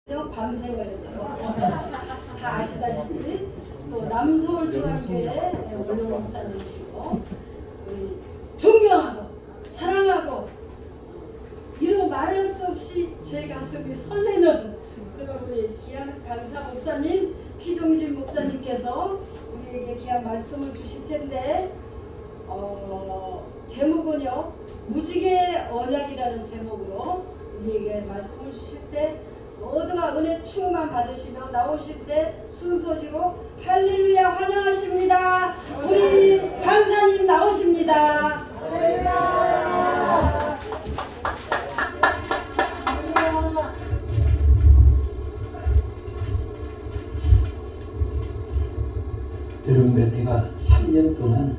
밤새워야 돼요. 다 아시다시피 또 남서울중앙교회 원효 목사님이시고 우리 존경하고 사랑하고 이런 말할 수 없이 제 가슴이 설레는 그런 우리 귀한 강사 목사님, 피종진 목사님께서 우리에게 귀한 말씀을 주실 텐데 제목은요 무지개 언약이라는 제목으로 우리에게 말씀을 주실 때 모두가 은혜 충만 받으시며 나오실 때 순서지로 할렐루야 환영하십니다. 우리 강사님 나오십니다. 할렐루야. 여러분과 내가 3년 동안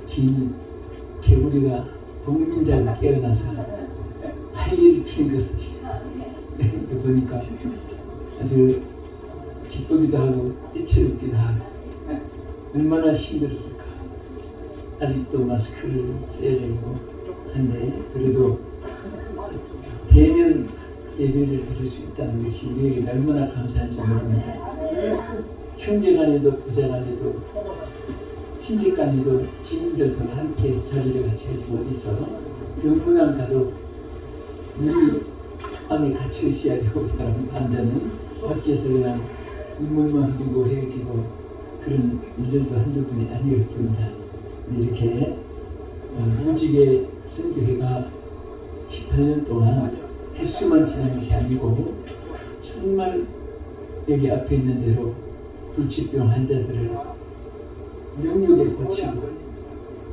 긴 개구리가 동민자를 깨어나서 활기를 피는 것 같이 보니까 아주 기쁘기도 하고 애처롭기도 하고 얼마나 힘들었을까. 아직도 마스크를 써야 되고 한데 그래도 대면 예배를 드릴 수 있다는 것이 우리에게 얼마나 감사한지 모릅니다. 형제간에도 부자간에도 친척간에도 지인들도 함께 자리를 같이 가지고 있어 병문안 가도 우리 안에 갇혀 있어야 되고 사람 앉아는 밖에서 그냥 눈물만 흘리고 헤어지고 그런 일들도 한두 분이 아니었습니다. 이렇게 무지개 선교회가 18년 동안 횟수만 지난 것이 아니고 정말 여기 앞에 있는 대로 불치병 환자들을 능력을 고치고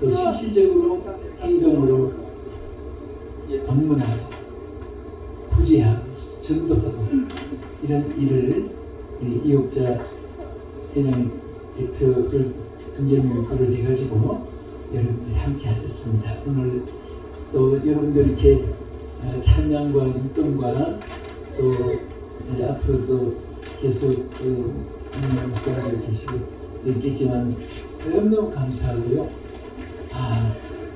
또 실질적으로 행동으로 방문하고 구제하고 전도하고 이런 일을 이옥자 회장님 대표를 등재님을 비롯해가지고 여러분들이 함께 하셨습니다. 오늘 또 여러분들 이렇게 찬양과 율동과 또 앞으로도 계속 목사님들 계시고 있겠지만 너무너무 감사하고요.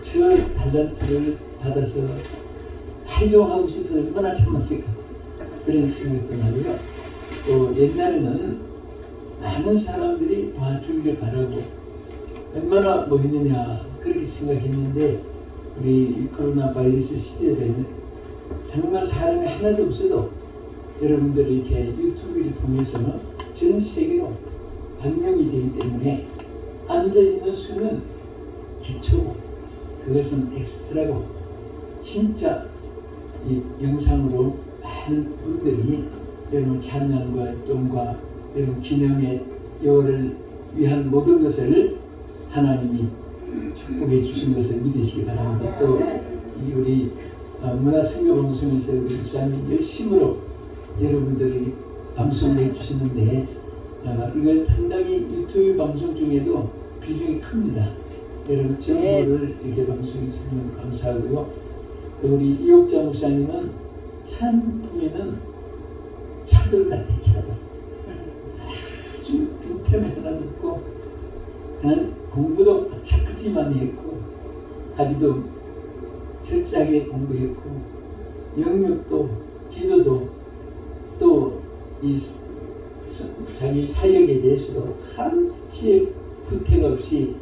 저 달란트를 받아서 활동하고 싶어서 얼마나 참았을까 그런 생각도 나고요. 또 옛날에는 많은 사람들이 봐주기를 바라고 얼마나 모이느냐 그렇게 생각했는데 우리 코로나 바이러스 시대에는 정말 사람이 하나도 없어도 여러분들이 이렇게 유튜브를 통해서 전 세계로 방영이 되기 때문에 앉아있는 수는 기초고 그것은 엑스트라고 진짜 이 영상으로 많은 분들이 여러분 찬양과 활동과 여러분 기념의 요를 위한 모든 것을 하나님이 축복해 주신 것을 믿으시기 바랍니다. 또 우리 문화선교방송에서 우리 목사님이 열심으로 여러분들이 방송을 해주시는데 이건 상당히 유튜브 방송 중에도 비중이 큽니다. 여러분 정보를 이렇게 방송해 주셔서 너무 감사하고요. 또 우리 이옥자 목사님은 참 보면은 차들 같아요. 차들 아주 빈틈이 하나도 없고 그냥 공부도 차크지만 했고 하기도 철저하게 공부했고 영역도 기도도 또 이 자기 사역에 대해서도 한치의 구태가 없이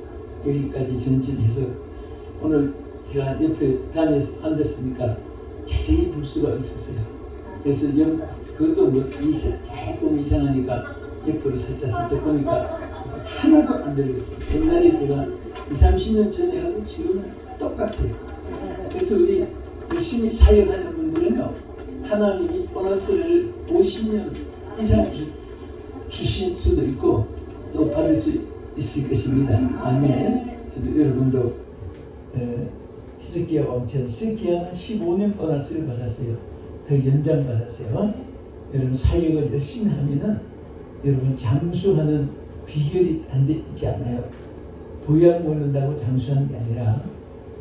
여기까지 전진해서 오늘 제가 옆에 다녀서 앉았으니까 자세히 볼 수가 있었어요. 그래서 그것도 뭐 조금 이상하니까 옆으로 살짝 보니까 하나도 안 들렸어요. 옛날에 제가 20-30년 전에 하고 지금은 똑같아요. 그래서 우리 열심히 사역하는 분들은요 하나님이 보너스를 50년 이상 주실 수도 있고 또 받을 수 있을 것입니다. 아멘. 저도 여러분도 히스기야 왕처럼 히스기야는 15년 보너스를 받았어요. 더 연장 받았어요. 여러분 사역을 열심히 하면은 여러분 장수하는 비결이 있지 않아요. 보약 먹는다고 장수하는 게 아니라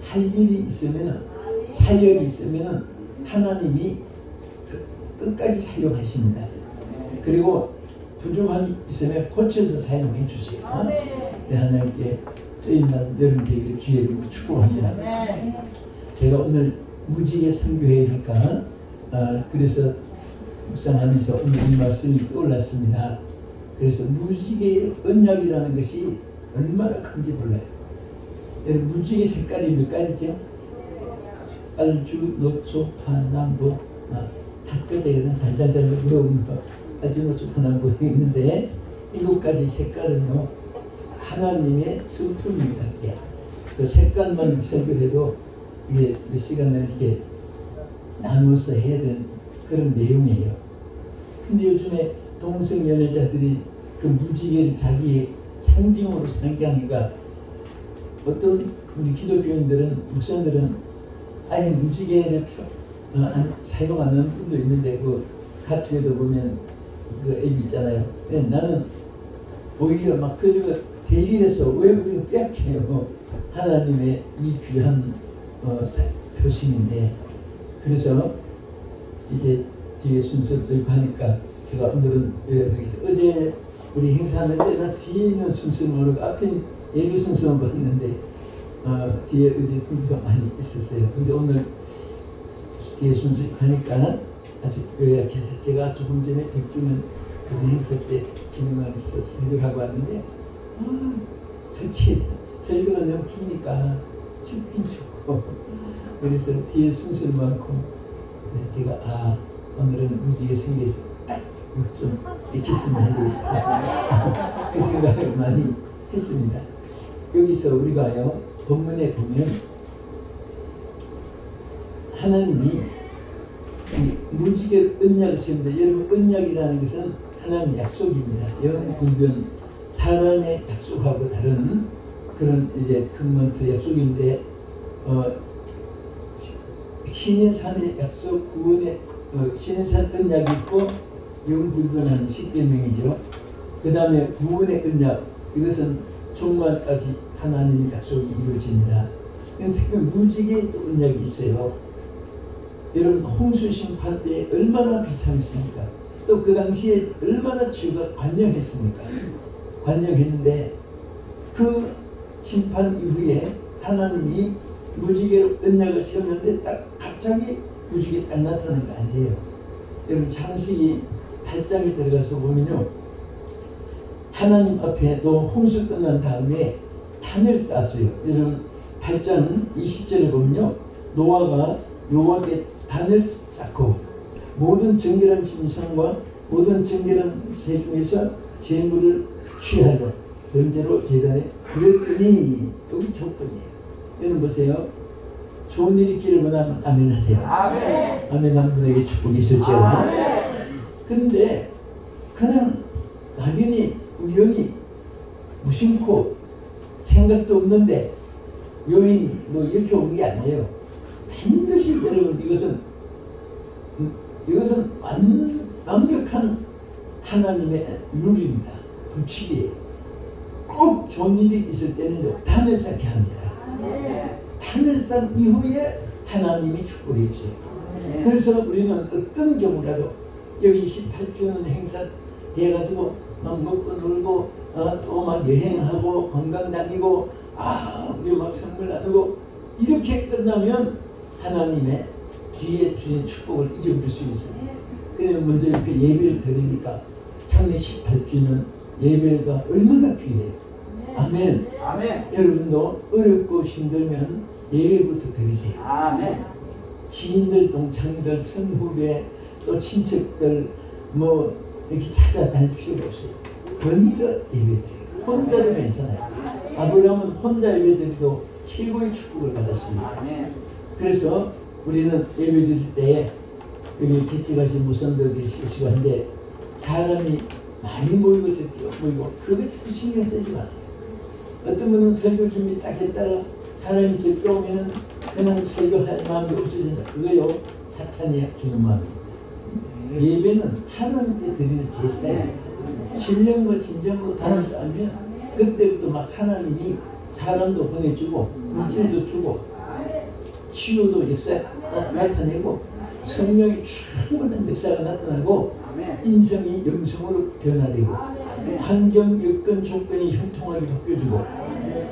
할 일이 있으면 사역이 있으면 하나님이 끝까지 사용하십니다. 그리고 부족함이 있으면 고쳐서 사용해 주세요. 하나님께 쓰임만 여러분들에게 기회를 축복합니다. 제가 오늘 무지개 선교회니까 그래서 묵상하면서 오늘 이 말씀이 떠올랐습니다. 그래서 무지개의 언약이라는 것이 얼마나 큰지 몰라요. 여러분 무지개 색깔이 몇 가지죠? 빨주, 노초, 파남보. 학교 때는 달달달 물어보는 거 빨주, 노초, 파남보 있는데 7가지 색깔은요 하나님의 성품입니다. 그 색깔만 설교해도 이게 몇 시간을 이렇게 나누어서 해야 되는 그런 내용이에요. 근데 요즘에 동성 연애자들이 그 무지개를 자기의 상징으로 상기하니까 어떤 우리 기독교인들은 목사들은 아예 무지개를 사용하는 분도 있는데 그 카트에도 보면 그 앱이 있잖아요. 나는 오히려 막 그리고 대리해서 왜 우리가 빼앗겨요? 하나님의 이 귀한 표식인데 그래서 이제 뒤에 순서도 있고 하니까 제가 오늘은 어제 우리 행사하는데 나 뒤에 있는 순서는 모르고 앞에 예배 순서만 봤는데 뒤에 어제 순서가 많이 있었어요. 근데 오늘 뒤에 순서 하니까 아주 요약해서 제가 조금 전에 100주년 무슨 행사 때 기능만 있어서 설교를 하고 왔는데 설교가 너무 기니까 춥긴 춥고 그래서 뒤에 순서를 많고 제가 오늘은 무지개 성에서 딱 좀 익혔으면 하겠다 그 생각을 많이 했습니다. 여기서 우리가요 본문에 보면 하나님이 이 무지개 언약을 세운데 여러분 언약이라는 것은 하나님의 약속입니다. 영불변 사람의 약속하고 다른 그런 이제 큰먼트 약속인데 신의 산의 약속 구원의 신의 산 언약이 있고 영불변하는 십계명이죠. 그 다음에 구원의 언약 이것은 종말까지 하나님의 약속이 이루어집니다. 특히 무지개 또 언약이 있어요. 여러분 홍수 심판 때 얼마나 비참했습니까? 또 그 당시에 얼마나 지구가 관영했습니까? 관영했는데 그 심판 이후에 하나님이 무지개로 언약을 세웠는데 딱 갑자기 무지개 딱 나타나는 거 아니에요. 여러분 창세기 8장에 들어가서 보면요 하나님 앞에 또 홍수 끝난 다음에 단을 쌌어요. 여러분 8장 20절에 보면요 노아가 여호와께 단을 쌓고 모든 정결한 짐승과 모든 정결한 새 중에서 제물을 취하여 번제로 제단에 드렸더니 여기 조건이에요. 여러분 보세요. 좋은 일이 있기를 원하면 아멘 하세요. 아멘. 아멘 한 분에게 축복이 있었죠. 그런데 그냥 막연히 우연히 무심코 생각도 없는데 요인이 뭐 이렇게 온 게 아니에요. 반드시 여러분 이것은 완벽한 하나님의 룰입니다. 규칙이에요. 꼭 좋은 일이 있을 때는 단을 쌓게 합니다. 단을 쌓은 이후에 하나님이 축복해 주세요. 그래서 우리는 어떤 경우라도 여기 18주년 행사 돼가지고 막 먹고 놀고 또 막 여행하고 건강 다니고 우리 막 선물 나누고 이렇게 끝나면 하나님의 뒤에 주신 축복을 잊어버릴 수 있어요. 그래서 먼저 이렇게 예배를 드리니까 작년 18주년 예배가 얼마나 귀해요. 아멘. 아멘. 여러분도 어렵고 힘들면 예배부터 드리세요. 아멘. 지인들, 동창들, 선후배, 또 친척들 뭐 이렇게 찾아다닐 필요가 없어요. 먼저 예배드려요. 혼자도 괜찮아요. 아브라함은 혼자 예배드리도 최고의 축복을 받았습니다. 그래서 우리는 예배드릴 때 여기 개척하신 무선도 계시고 한데 사람이 많이 모이고 적게 모이고 그거 자꾸 신경 쓰지 마세요. 어떤 분은 설교 준비 딱 했다가 사람이 적게 오면 그냥 설교할 마음이 없어진다. 그거요 사탄이 주는 마음이에요. 예배는 하나님께 드리는 제사예요. 신령과 진정으로 단을 쌓으면 그때부터 막 하나님이 사람도 보내주고 물질도 주고 치유도 역사 나타내고 성령이 충만한 역사가 나타나고 인성이 영성으로 변화되고 환경 여건 조건이 형통하게 바뀌어주고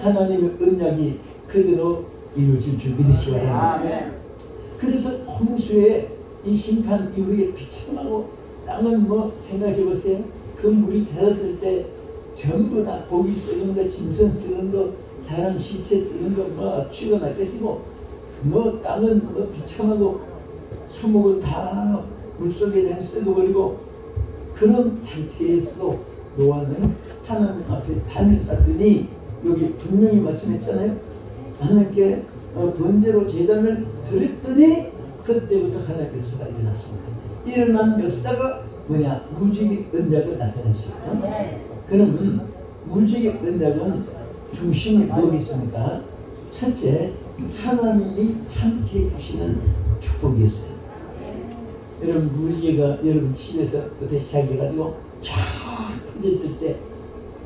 하나님의 언약이 그대로 이루어질 줄 믿으시기 바랍니다. 그래서 홍수의 이 심판 이후에 비참하고 땅은 뭐 생각해 보세요. 그 물이 자랐을 때 전부 다 고기 썩은 거, 짐승 썩은 거, 사람 시체 썩은 거뭐 취급할 것이고, 뭐 땅은 뭐 비참하고 수목은 다 물속에 그냥 썩어버리고, 그런 상태에서도 노아는 하나님 앞에 단을 쌓더니, 여기 분명히 말씀했잖아요. 하나님께 번제로 제단을 드렸더니 그때부터 하나님의 역사가 일어났습니다. 일어난 역사가 뭐냐? 무지개 언약을 나타냈어요. 그러면 무지개 언약은 중심이 뭐가 있습니까? 첫째, 하나님이 함께 해주시는 축복이었어요. 여러분, 무지개가 여러분 집에서부터 시작해가지고 쫙 퍼졌을 때,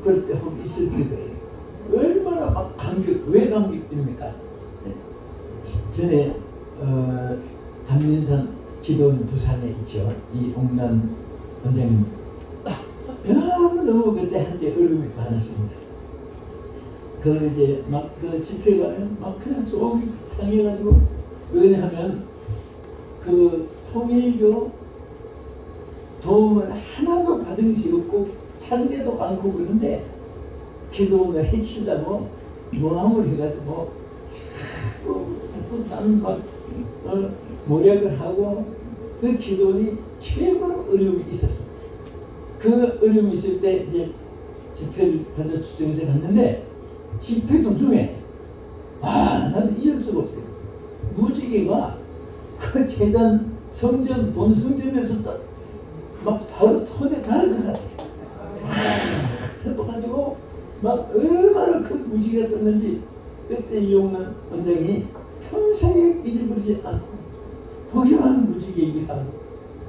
그럴 때 혹 있었을 거예요. 얼마나 막 왜 감격됩니까? 전에 감림산 기도원 부산에 있죠. 이 옥난 원장님 너무 그때 한때 어려움이 많았습니다. 그 이제 막 그 집회 가면 막 그냥 속이 상해가지고, 왜냐하면 그 통일교 도움을 하나도 받은 것이 없고 상대도 많고, 그런데 기도원을 해치려고 모함을 해가지고 자꾸 나는 막 모략을 하고, 그 기도원이 최고로 어려움이 있었습니다. 그 어려움이 있을 때 이제 집회를 가서 추정해서 갔는데, 집회 도중에 나도 잊을 수가 없어요. 무지개가 그 재단 성전 본성전에서 막 바로 손에 닿을 것 같아요. 터져가지고 막 얼마나 큰 무지개가 떴는지, 그때 이용란 원장이 평생에 잊어버리지 않고 보기만 무지개 얘기하고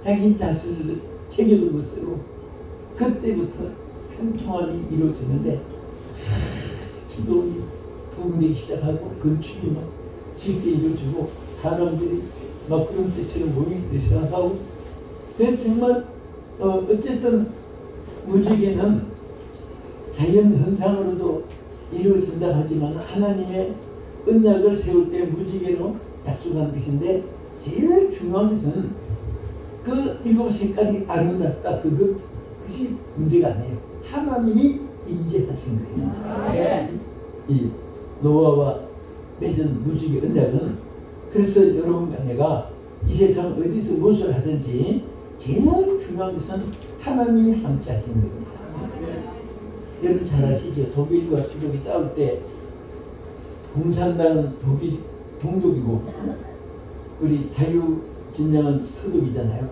자기 자신을 책에도 못 쓰고, 그때부터 평통함이 이루어지는데, 기도원이 부흥되기 시작하고 건축이 막 쉽게 이루어지고 사람들이 막 그런 때처럼 모이기 시작하고, 그래서 정말 어쨌든 무지개는 자연 현상으로도 이루어진다 하지만 하나님의 언약을 세울 때 무지개로 약속한 것인데, 제일 중요한 것은 그 일곱 색깔이 아름답다, 그것이 문제가 아니에요. 하나님이 임재하신 거예요. 이 노아와 맺은 무지개 언약은, 그래서 여러분과 내가 이 세상 어디서 무엇을 하든지 제일 중요한 것은 하나님이 함께 하시는 겁니다. 여러분 잘 아시죠? 독일과 서독이 싸울 때 공산당은 독일 동독이고 우리 자유진영은 서독이잖아요.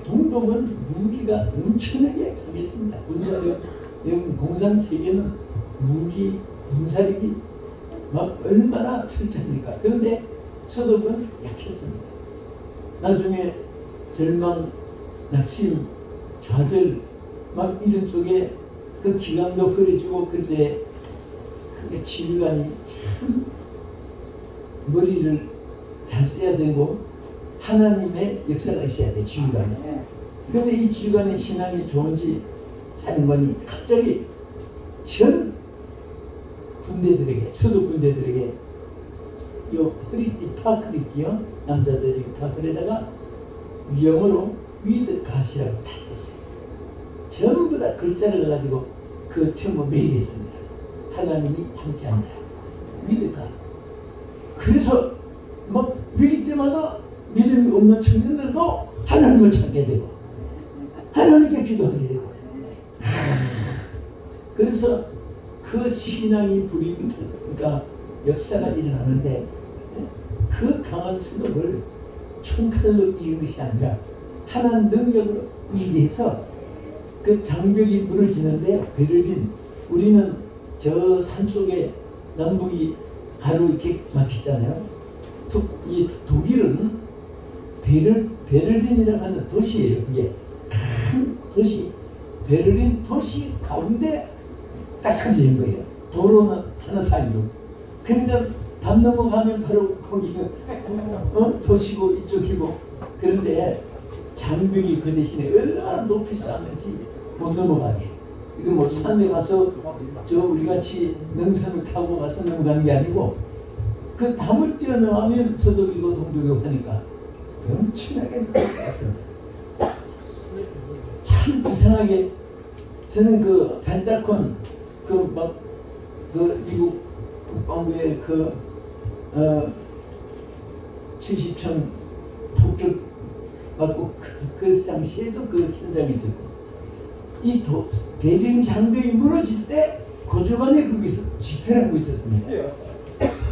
동독은 무기가 엄청나게 강했습니다. 군사력, 여러분 공산 세계는 무기, 군사력이 막 얼마나 철저합니까? 그런데 서독은 약했습니다. 나중에 절망, 낙심, 좌절 막 이런 쪽에 그 기강도 흐려지고, 그때 그게 지휘관이 참 머리를 잘 써야 되고 하나님의 역사가 있어야 돼, 지휘관이. 그런데 이 지휘관의 신앙이 좋은지 사령관이 갑자기 전 군대들에게, 서도 군대들에게 요 허리띠 파크를 있지요, 남자들이 파크에다가 위험으로 위드 가시라고 다 썼어요. 전부 다 글자를 가지고 그 전부 매일했습니다. 하나님이 함께한다, 위드 가. 그래서 막 위기 때마다 믿음이 없는 청년들도 하나님을 찾게 되고 하나님께 기도하게 되고, 그래서 그 신앙이 불이 붙으니까 역사가 일어나는데, 그 강한 승급을 총칼로 이긴 것이 아니라 하나님 능력으로 이기게 해서 그 장벽이 무너지는데, 베를린, 우리는 저 산속에 남북이 가로 이렇게 막히잖아요. 이 독일은 베를린이라고 하는 도시예요. 그게 큰 도시, 베를린 도시 가운데 딱 터지는 거예요. 도로는 하나 사이로. 그러니까 담 넘어가면 바로 거기가 도시고 이쪽이고, 그런데 장벽이 그 대신에 얼마나 높이 쌓았는지 못 넘어가게. 이거 뭐 산에 가서 저 우리 같이 능선을 타고 가서 넘어가는 게 아니고, 그 담을 뛰어넘으면 서독이고 동독이고 하니까 엄청나게 쌓았습니다. 참 이상하게 저는 그 펜타곤 그 미국 국방부의 70천 폭격 받고 그 당시에도 그 현장에 있었고 이 베를린 장벽이 무너질 때 고조관에 거기서 집회를 하고 있었습니다.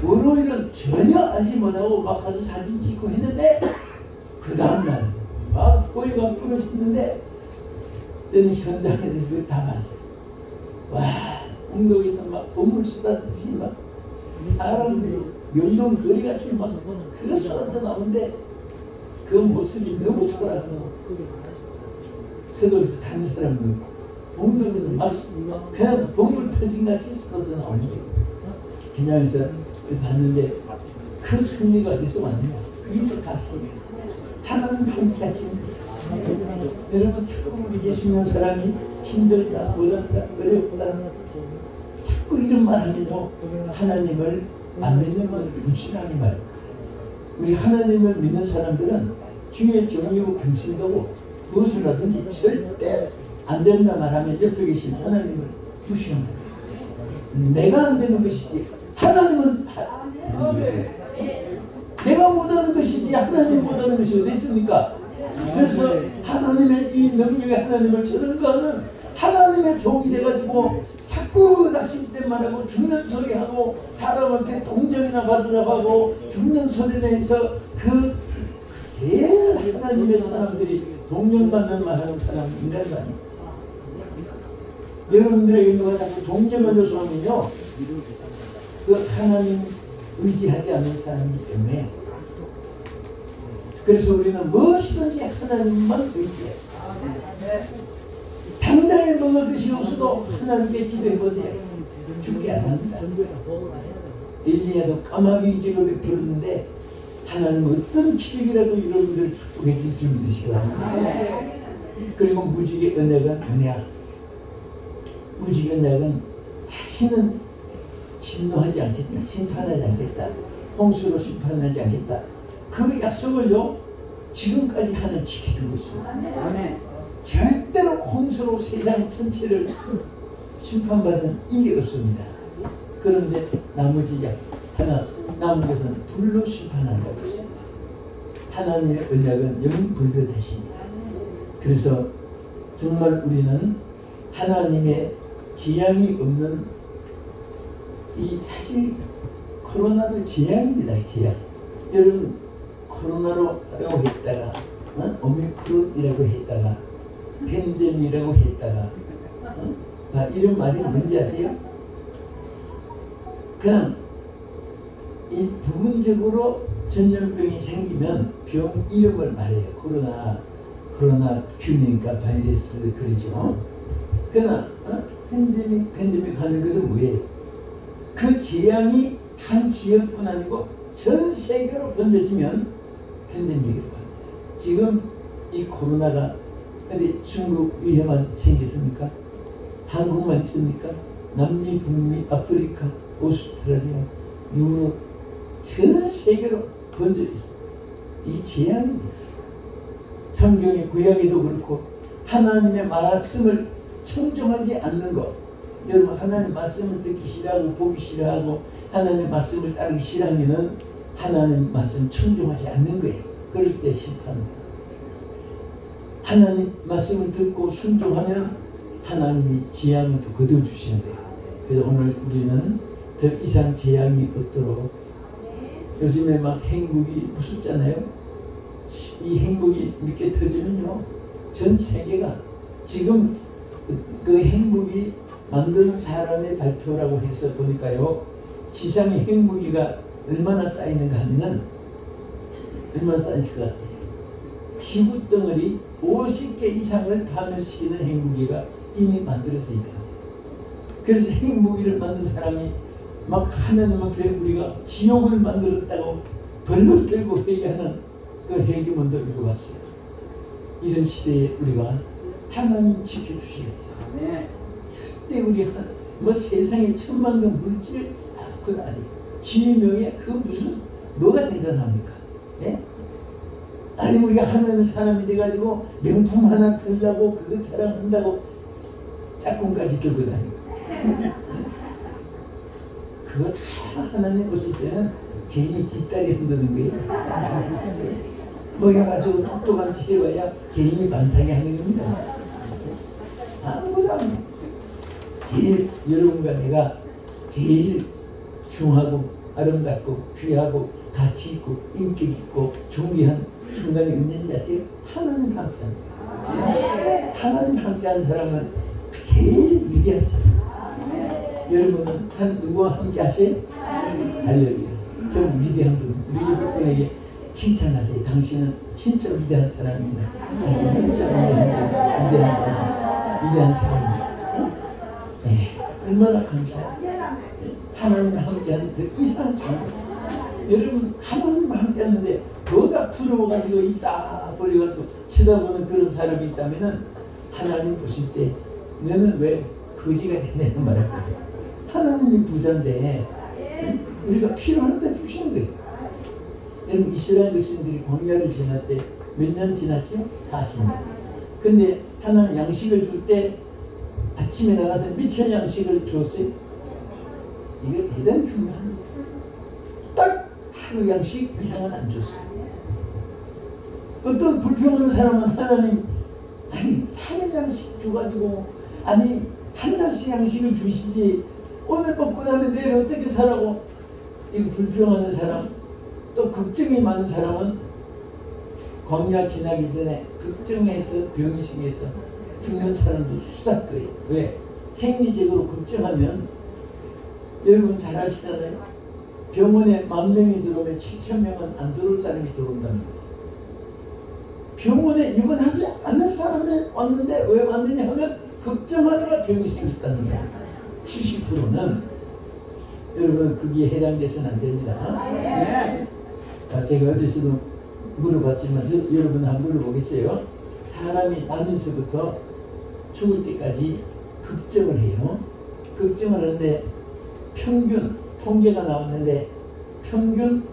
월요일은 전혀 알지 못하고 막 가서 사진 찍고 했는데 그 다음날 막 호의가 부러졌는데 저는 현장에서 그걸 다 봤어요. 와, 언덕에서 막 건물 쏟아지듯이 막 사람들이 명동 거리같이 막 그거 쏟아져 나오는데 그 모습이 너무 좋더라고요. 서독에서 간 사람은 동덕에서 막 그냥 bom을 터진 같이 쏟아져 나오는 거예요. 현장에서 봤는데 그 승리가 어디서 왔냐? 그게 갔어요. 하나님 함께 하십니다. 여러분 자꾸 우리 예수 믿는 사람이 힘들다, 못한다, 어렵다 자꾸 이런 말 하면요 하나님을 안 믿는 건 무지하게 말. 우리 하나님을 믿는 사람들은 주의 종이고 병신도고 무엇을 하든지 절대 안 된다 말하면 옆에 계신 하나님을 무시합니다. 내가 안 되는 것이지 하나님은 내가 못하는 것이지 하나님 못하는 것이 어디 있습니까? 그래서 하나님의 이 능력에 하나님을 저런가는 하나님의 종이 돼가지고 자꾸 낚싯대만 하고 죽는 소리 하고 사람한테 동정이나 받으라고 하고 죽는 소리나 해서 그 하나님의 사람들이 동정받는 말하는 사람 인간이 아니에요. 여러분들에게 누가 자꾸 동정을 요소하면요 그 하나님 의지하지 않는 사람이기 때문에 그래서 우리는 무엇이든지 하나님만 의지해요. 당장에 먹을 것이 없어도 하나님께 기도해보세요. 죽게 안 합니다. 엘리야도 까마귀 기적을 베풀었는데 하나님은 어떤 기적이라도 여러분들을 축복해 줄 줄 믿으시기 바랍니다. 그리고 무지개 언약은 언약. 무지개 언약은 다시는 진노하지 않겠다. 심판하지 않겠다. 홍수로 심판하지 않겠다. 그 약속을요 지금까지 하나님 지켜주고 있습니다. 절대로 홍수로 세상 전체를 심판받은 일이 없습니다. 그런데 나머지 하나 남은 것은 불로 심판한다고 했습니다. 하나님의 언약은 영불변하십니다. 그래서 정말 우리는 하나님의 재앙이 없는 이 사실 코로나도 재앙입니다. 재앙. 여러분 코로나라고 했다가 오미크론이라고 했다가 팬데믹이라고 했다가 이런 말이 뭔지 아세요? 그냥 이 부분적으로 전염병이 생기면 병 이름을 말해요. 코로나 균이니까 바이러스 그러죠. 그러나 팬데믹 하는 것은 뭐예요? 그 재앙이 한 지역뿐 아니고 전 세계로 번져지면 팬데믹이라고 합니다. 지금 이 코로나가 어디 중국 위에만 생겼습니까? 한국만 있습니까? 남미, 북미, 아프리카, 오스트랄리아, 유럽 전 세계로 번져 있습니다. 이 재앙입니다. 성경의 구약에도 그렇고 하나님의 말씀을 청종하지 않는 것. 여러분 하나님 말씀을 듣기 싫어하고 보기 싫어하고 하나님 말씀을 따르기 싫어하면은 하나님 말씀을 청종하지 않는 거예요. 그럴 때 심판합니다. 하나님 말씀을 듣고 순종하면 하나님이 재앙을 또 거둬주시는 거예요. 그래서 오늘 우리는 더 이상 재앙이 없도록 요즘에 막 행복이 무섭잖아요. 이 행복이 늦게 터지면요 전 세계가 지금 그 행복이 만든 사람의 발표라고 해서 보니까요 지상의 행복이가 얼마나 쌓이는가 하면은 얼마나 쌓였을 것 같아요. 지구 덩어리 50개 이상을 파멸시키는 행복이가 이미 만들어져 있다. 그래서 행복이를 만든 사람이 막 하나님 앞에 우리가 지옥을 만들었다고 벌벌 떨고 회개하는 그 회개문도 이루어왔어요. 이런 시대에 우리가 하나님 지켜주시오. 절대 우리 뭐 세상에 천만 건 물질 아무것도 아니에요. 지혜명예 그 무슨 뭐가 대단합니까? 예? 아니 우리가 하나님의 사람이 돼가지고 명품 하나 들라고 그거 자랑한다고 짝꿍까지 들고 다니고 그거 다 하나님 보실 때는 개인이 뒷다리 흔드는 거예요. 모여가지고 똑똑한 짓 해봐야 개인이 반상에 하는 겁니다. 아무것도 안 해요. 제일 여러분과 내가 제일 중하고 아름답고 귀하고 가치 있고 인격 있고 존귀한 순간이 언제인지 아세요? 하나님 함께합니다. 하나님 함께한 사람은 제일 위대한 사람. 여러분은 누구와 함께 하세요? 할렐루야. 저는 위대한 분, 우리 여러분에게 칭찬하세요. 당신은 진짜 위대한 사람입니다. 진짜 위대한 사람입니다. 얼마나 감사해요. 하나님 함께하는 그 이상한 분. 여러분 하나님 함께하는데 뭐가 부러워가지고 있다 버려가지고 쳐다보는 그런 사람이 있다면은 하나님 보실 때 너는 왜 거지가 됐냐는 말을 거예요. 하나님이 부자인데 우리가 필요한 데 주시는 거예요. 여러분 이스라엘 백성들이 광야를 지날 때 몇 년 지났죠? 40년. 근데 하나님 양식을 줄 때 아침에 나가서 미천 양식을 줬어요. 이게 대단히 중요합니다. 딱 하루 양식 이상은 안 줬어요. 어떤 불평하는 사람은 하나님 아니 3일 양식 줘가지고 아니 한 달씩 양식을 주시지 오늘 먹고 나면 내일 어떻게 살라고 이거 불평하는 사람. 또 걱정이 많은 사람은 광야 지나기 전에 걱정해서 병이 생겨서 죽는 사람도 수다 떠요. 왜? 생리적으로 걱정하면 여러분 잘 아시잖아요. 병원에 10,000명이 들어오면 7,000명은 안 들어올 사람이 들어온답니다. 병원에 입원하지 않는 사람이 왔는데 왜 왔느냐 하면 걱정하느라 병이 생겼다는 사람 70%는 여러분 거기에 해당돼서는 안 됩니다. 제가 어디서도 물어봤지만 여러분 한번 물어보겠어요. 사람이 나면서부터 죽을 때까지 걱정을 해요. 걱정을 하는데 평균 통계가 나왔는데 평균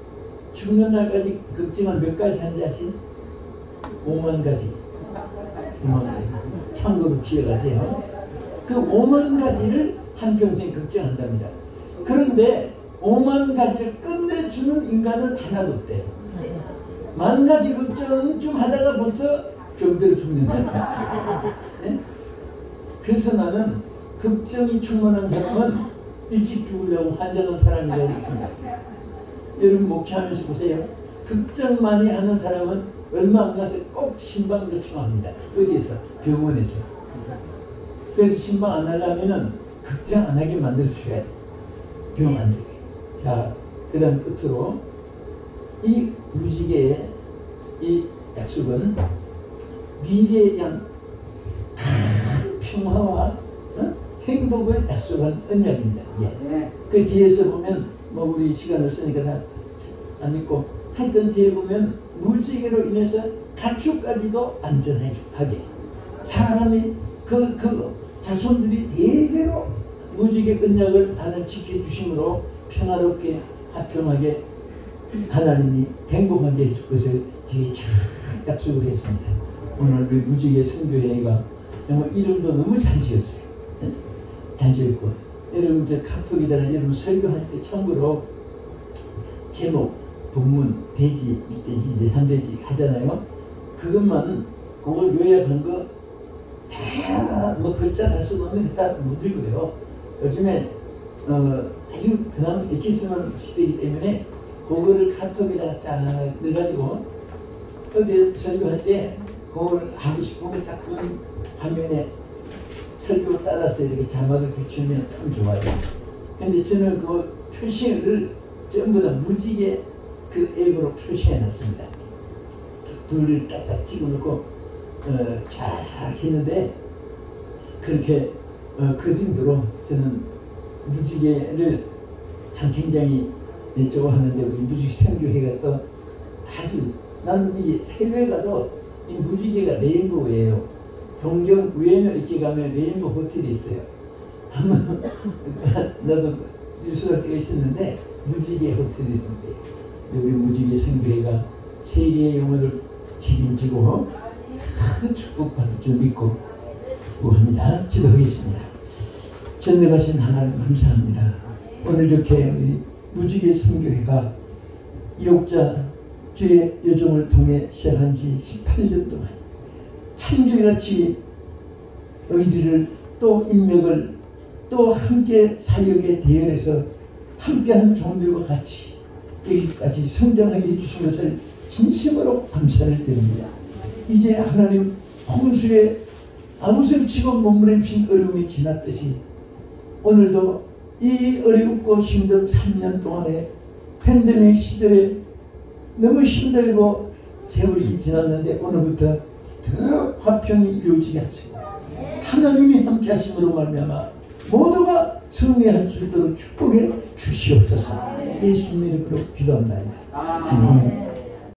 죽는 날까지 걱정을 몇 가지 하는지 아시죠? 5만 가지. 5만 가지. 참고로 기억하세요. 그 5만 가지를 한평생 걱정한답니다. 그런데 5만 가지를 끝내주는 인간은 하나도 없대요. 10,000가지 걱정은 좀 하다가 벌써 병들어 죽는다. 네? 그래서 나는 걱정이 충만한 사람은 일찍 죽으려고 환장한 사람이라 이렇게 생각해요. 여러분 목회하면서 보세요. 걱정 많이 하는 사람은 얼마 안 가서 꼭 신방 요청합니다. 어디에서? 병원에서. 그래서 신방 안 하려면은 걱정 안 하게 만들어줘야 돼. 병 안 되게. 자, 그 다음 끝으로 이 무지개의 이 약속은 미래에 대한 평화와 행복을 약속한 언약입니다. 예. 그 뒤에서 보면 뭐 우리 시간 없으니까 다 안 읽고 하여튼 뒤에 보면 무지개로 인해서 가축까지도 안전하게 사람이 그 자손들이 대대로 무지개 언약을 하늘 지켜주심으로 평화롭게 화평하게 하나님이 행복하게 해줄 것을 되게 잘 약속을 했습니다. 오늘 우리 무지개 선교회가 정말 이름도 너무 잘 지었어요. 잘 지었고 여러분 저 카톡이다는 여러분 설교할 때 참고로 제목, 본문, 대지, 1대지, 2대, 3대지 하잖아요. 그것만 그걸 요약한 거 다 뭐 글자 다 써놓으면 다 못 읽어요. 요즘에 아주 그나마 이렇게 쓰는 시대이기 때문에 그거를 카톡에다가 쫙 넣어가지고 어디 설교할 때 그걸 하고 싶으면 딱 그 화면에 설교 따라서 이렇게 자막을 붙이면 참 좋아요. 근데 저는 그 표시를 전부 다 무지개 그 앱으로 표시해 놨습니다. 둘을 딱딱 찍어놓고 쫙 했는데 그렇게 그 정도로 저는 무지개를 참 굉장히 좋아하는데 우리 무지개 선교회가 또 아주 나는 이게 해외 가도 이 무지개가 레인보우예요. 동경 위에는 이렇게 가면 레인보우 호텔이 있어요. 한번 나도 유수할 때가 있었는데 무지개 호텔이 있는데 우리 무지개 선교회가 세계의 영혼을 책임지고 큰 축복받을 줄 믿고 구합니다. 기도하겠습니다. 전능하신 하나님 감사합니다. 오늘 이렇게 우리 무지개 선교회가 이옥자 주의 여정을 통해 시작한 지 18년 동안 한결같이 의리를 또 인맥을 또 함께 사역에 대연해서 함께한 종들과 같이 여기까지 성장하게 해주신 것을 진심으로 감사를 드립니다. 이제 하나님 홍수에 아무새 치고 몸부림친 어려움이 지났듯이 오늘도 이 어렵고 힘든 3년 동안의 팬데믹 시절에 너무 힘들고 세월이 지났는데 오늘부터 더 화평이 이루어지게 하시고 하나님이 함께 하심으로 말미암아 모두가 승리할 수 있도록 축복해 주시옵소서. 예수님 이름으로 기도합니다. 아멘.